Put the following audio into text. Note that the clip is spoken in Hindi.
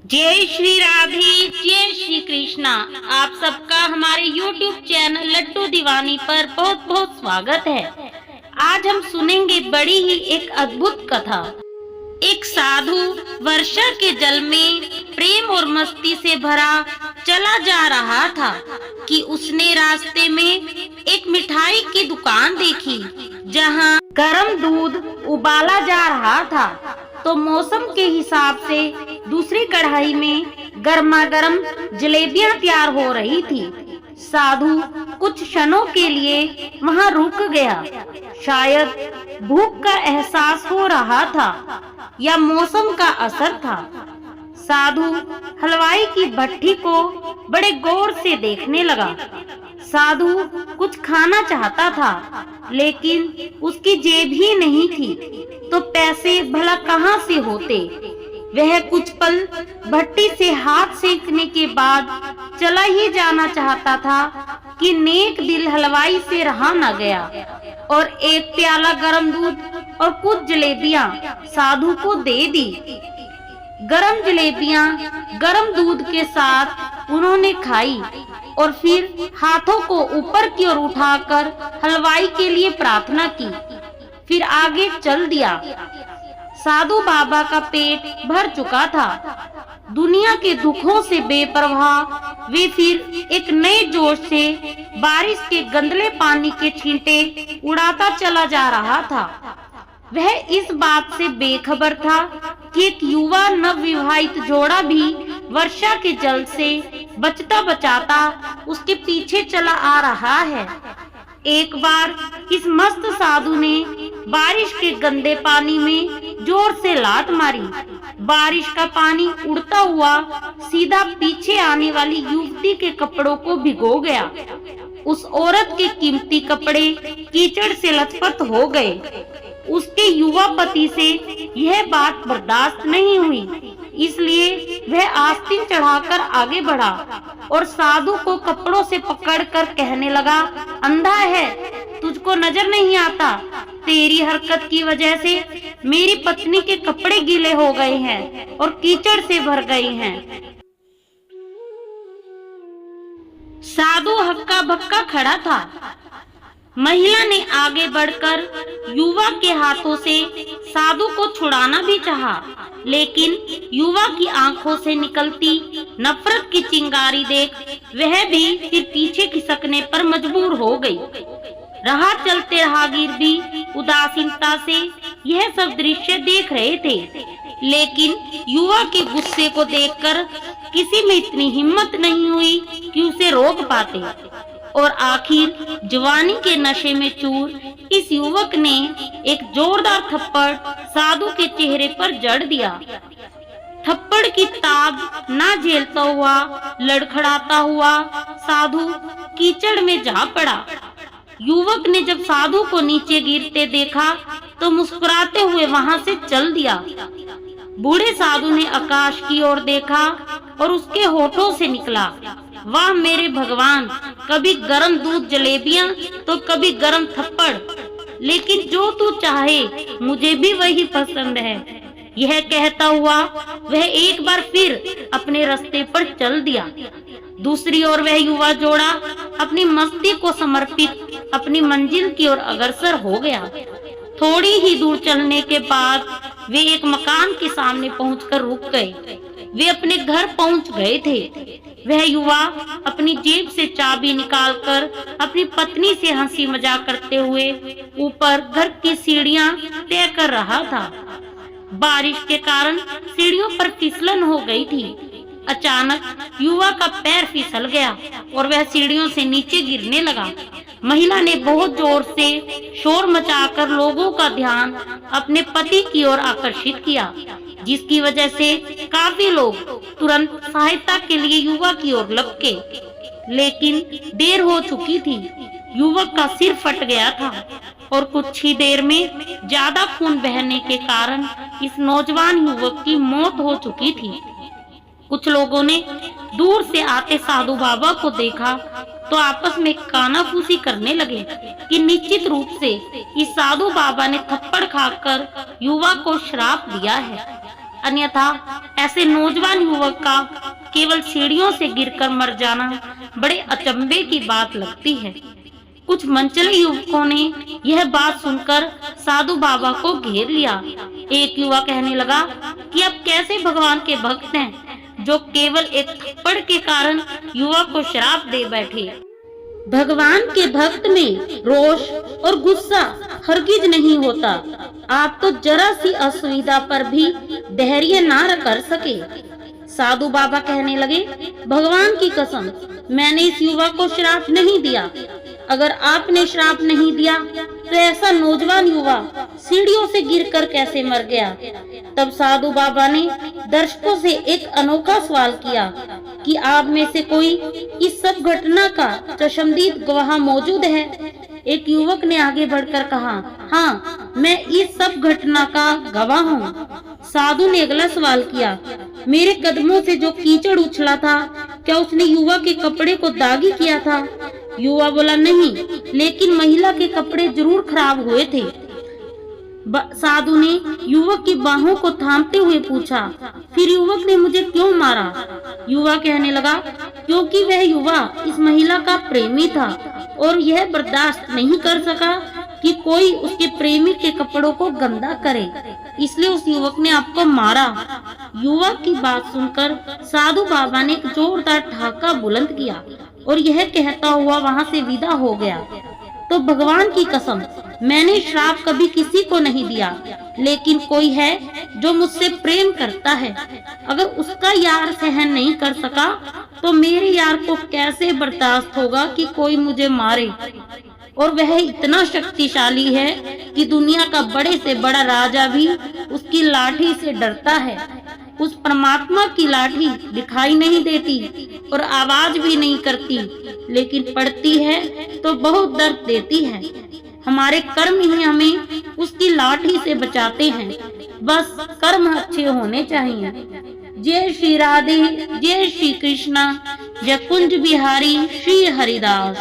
जय श्री राधे, जय श्री कृष्णा। आप सबका हमारे YouTube चैनल लड्डू दीवानी पर बहुत बहुत स्वागत है। आज हम सुनेंगे बड़ी ही एक अद्भुत कथा। एक साधु वर्षा के जल में प्रेम और मस्ती से भरा चला जा रहा था कि उसने रास्ते में एक मिठाई की दुकान देखी जहां गर्म दूध उबाला जा रहा था। तो मौसम के हिसाब से दूसरी कढ़ाई में गर्मा गर्म जलेबियां तैयार हो रही थी। साधु कुछ क्षणों के लिए वहां रुक गया। शायद भूख का एहसास हो रहा था या मौसम का असर था। साधु हलवाई की भट्टी को बड़े गौर से देखने लगा। साधु कुछ खाना चाहता था, लेकिन उसकी जेब ही नहीं थी, तो पैसे भला कहाँ से होते। वह कुछ पल भट्टी से हाथ सेकने के बाद चला ही जाना चाहता था कि नेक दिल हलवाई से रहा न गया और एक प्याला गर्म दूध और कुछ जलेबियां साधु को दे दी। गरम जलेबियां गरम दूध के साथ उन्होंने खाई और फिर हाथों को ऊपर की ओर उठाकर हलवाई के लिए प्रार्थना की। फिर आगे चल दिया। साधु बाबा का पेट भर चुका था। दुनिया के दुखों से बेपरवाह वे फिर एक नए जोश से बारिश के गंदले पानी के छींटे उड़ाता चला जा रहा था। वह इस बात से बेखबर था कि एक युवा नवविवाहित जोड़ा भी वर्षा के जल से बचता बचाता उसके पीछे चला आ रहा है। एक बार इस मस्त साधु ने बारिश के गंदे पानी में जोर से लात मारी। बारिश का पानी उड़ता हुआ सीधा पीछे आने वाली युवती के कपड़ों को भिगो गया। उस औरत के कीमती कपड़े कीचड़ से लथपथ हो गए। उसके युवा पति से यह बात बर्दाश्त नहीं हुई, इसलिए वह आस्तीन चढ़ाकर आगे बढ़ा और साधु को कपड़ों से पकड़कर कहने लगा, अंधा है, तुझको नजर नहीं आता। तेरी हरकत की वजह से मेरी पत्नी के कपड़े गीले हो गए हैं और कीचड़ से भर गए हैं। साधु हक्का बक्का खड़ा था। महिला ने आगे बढ़कर युवा के हाथों से साधु को छुड़ाना भी चाहा, लेकिन युवा की आंखों से निकलती नफरत की चिंगारी देख वह भी फिर पीछे खिसकने पर मजबूर हो गई। राह चलते राहगीर भी उदासीनता से यह सब दृश्य देख रहे थे, लेकिन युवा के गुस्से को देखकर किसी में इतनी हिम्मत नहीं हुई कि उसे रोक पाते। और आखिर जवानी के नशे में चूर इस युवक ने एक जोरदार थप्पड़ साधु के चेहरे पर जड़ दिया। थप्पड़ की ताब ना झेलता हुआ लड़खड़ाता हुआ साधु कीचड़ में जा पड़ा। युवक ने जब साधु को नीचे गिरते देखा तो मुस्कुराते हुए वहां से चल दिया। बूढ़े साधु ने आकाश की ओर देखा और उसके होठों से निकला, वाह मेरे भगवान, कभी गरम दूध जलेबियां तो कभी गरम थप्पड़, लेकिन जो तू चाहे मुझे भी वही पसंद है। यह कहता हुआ वह एक बार फिर अपने रास्ते पर चल दिया। दूसरी ओर वह युवा जोड़ा अपनी मस्ती को समर्पित अपनी मंजिल की ओर अग्रसर हो गया। थोड़ी ही दूर चलने के बाद वे एक मकान के सामने पहुंचकर रुक गए। वे अपने घर पहुंच गए थे। वह युवा अपनी जेब से चाबी निकालकर अपनी पत्नी से हंसी मजाक करते हुए ऊपर घर की सीढ़ियां तय कर रहा था। बारिश के कारण सीढ़ियों पर फिसलन हो गई थी। अचानक युवा का पैर फिसल गया और वह सीढ़ियों से नीचे गिरने लगा। महिला ने बहुत जोर से शोर मचाकर लोगों का ध्यान अपने पति की ओर आकर्षित किया, जिसकी वजह से काफी लोग तुरंत सहायता के लिए युवा की ओर लपके, लेकिन देर हो चुकी थी। युवक का सिर फट गया था और कुछ ही देर में ज्यादा खून बहने के कारण इस नौजवान युवक की मौत हो चुकी थी। कुछ लोगों ने दूर से आते साधु बाबा को देखा तो आपस में कानाफूसी करने लगे कि निश्चित रूप से इस साधु बाबा ने थप्पड़ खाकर युवा को श्राप दिया है। अन्यथा ऐसे नौजवान युवक का केवल सीढ़ियों से गिरकर मर जाना बड़े अचंभे की बात लगती है। कुछ मनचले युवकों ने यह बात सुनकर साधु बाबा को घेर लिया। एक युवा कहने लगा कि अब कैसे भगवान के भक्त हैं जो केवल एक थप्पड़ के कारण युवा को श्राप दे बैठे। भगवान के भक्त में रोष और गुस्सा हरगिज नहीं होता। आप तो जरा सी असुविधा पर भी धैर्य ना कर सके। साधु बाबा कहने लगे, भगवान की कसम, मैंने इस युवा को श्राप नहीं दिया। अगर आपने श्राप नहीं दिया तो ऐसा नौजवान युवा सीढ़ियों से गिरकर कैसे मर गया। तब साधु बाबा ने दर्शकों से एक अनोखा सवाल किया कि आप में से कोई इस सब घटना का चश्मदीद गवाह मौजूद है। एक युवक ने आगे बढ़कर कहा, हाँ, मैं इस सब घटना का गवाह हूँ। साधु ने अगला सवाल किया, मेरे कदमों से जो कीचड़ उछला था, क्या उसने युवा के कपड़े को दागी किया था? युवा बोला, नहीं, लेकिन महिला के कपड़े जरूर खराब हुए थे। साधु ने युवक की बाहों को थामते हुए पूछा, फिर युवक ने मुझे क्यों मारा? युवा कहने लगा, क्योंकि वह युवा इस महिला का प्रेमी था और यह बर्दाश्त नहीं कर सका कि कोई उसके प्रेमी के कपड़ों को गंदा करे, इसलिए उस युवक ने आपको मारा। युवा की बात सुनकर साधु बाबा ने एक जोरदार ठहाका बुलंद किया और यह कहता हुआ वहां से विदा हो गया। तो भगवान की कसम, मैंने श्राप कभी किसी को नहीं दिया, लेकिन कोई है जो मुझसे प्रेम करता है। अगर उसका यार सहन नहीं कर सका तो मेरे यार को कैसे बर्दाश्त होगा कि कोई मुझे मारे। और वह इतना शक्तिशाली है कि दुनिया का बड़े से बड़ा राजा भी उसकी लाठी से डरता है। उस परमात्मा की लाठी दिखाई नहीं देती और आवाज भी नहीं करती, लेकिन पड़ती है तो बहुत दर्द देती है। हमारे कर्म ही हमें उसकी लाठी से बचाते हैं। बस कर्म अच्छे होने चाहिए। जय श्री राधे, जय श्री कृष्णा, जय कुंज बिहारी श्री हरिदास।